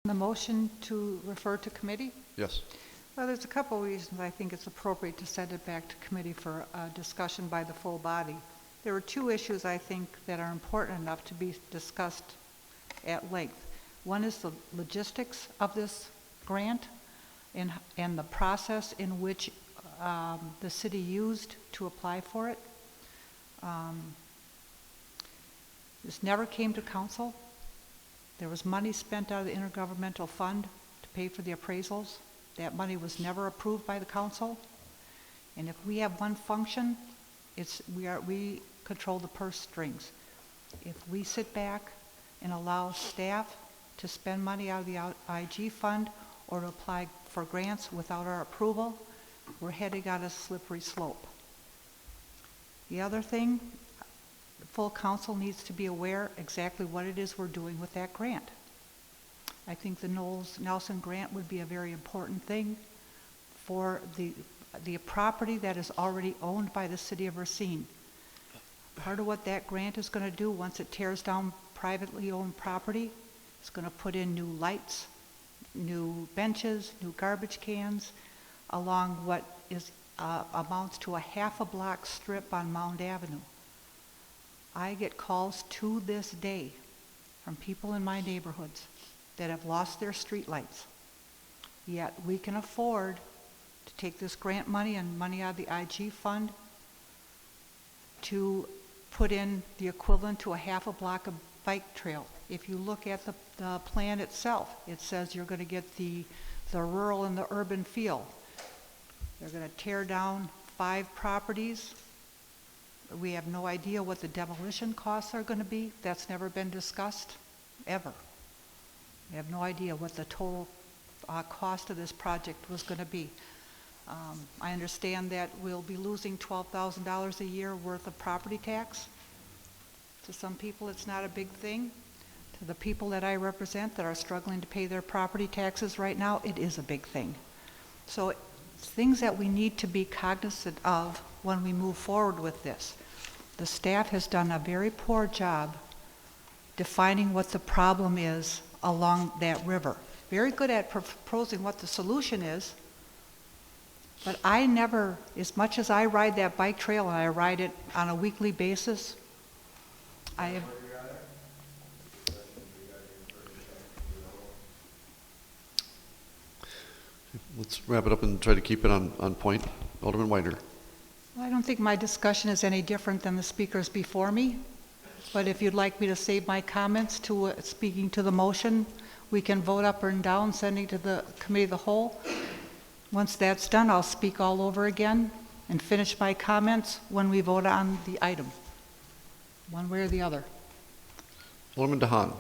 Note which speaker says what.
Speaker 1: The motion to refer to committee?
Speaker 2: Yes.
Speaker 1: Well, there's a couple of reasons I think it's appropriate to send it back to committee for discussion by the full body. There are two issues I think that are important enough to be discussed at length. One is the logistics of this grant and the process in which the city used to apply for it. This never came to council. There was money spent out of the intergovernmental fund to pay for the appraisals. That money was never approved by the council. And if we have one function, we control the purse strings. If we sit back and allow staff to spend money out of the IG fund or to apply for grants without our approval, we're heading on a slippery slope. The other thing, the full council needs to be aware exactly what it is we're doing with that grant. I think the Knowles-Nelson grant would be a very important thing for the property that is already owned by the city of Racine. Part of what that grant is going to do once it tears down privately owned property is going to put in new lights, new benches, new garbage cans along what is amounts to a half a block strip on Mound Avenue. I get calls to this day from people in my neighborhoods that have lost their street lights. Yet we can afford to take this grant money and money out of the IG fund to put in the equivalent to a half a block of bike trail. If you look at the plan itself, it says you're going to get the rural and the urban feel. They're going to tear down 5 properties. We have no idea what the demolition costs are going to be. That's never been discussed, ever. We have no idea what the total cost of this project was going to be. I understand that we'll be losing $12,000 a year worth of property tax. To some people, it's not a big thing. To the people that I represent that are struggling to pay their property taxes right now, it is a big thing. So it's things that we need to be cognizant of when we move forward with this. The staff has done a very poor job defining what the problem is along that river. Very good at proposing what the solution is, but I never, as much as I ride that bike trail and I ride it on a weekly basis, I have.
Speaker 2: Let's wrap it up and try to keep it on point. Alderwomen Weidner.
Speaker 1: Well, I don't think my discussion is any different than the speakers before me, but if you'd like me to save my comments to speaking to the motion, we can vote up or down, sending to the committee of the whole. Once that's done, I'll speak all over again and finish my comments when we vote on the item, one way or the other.
Speaker 2: Alderman DeHaan.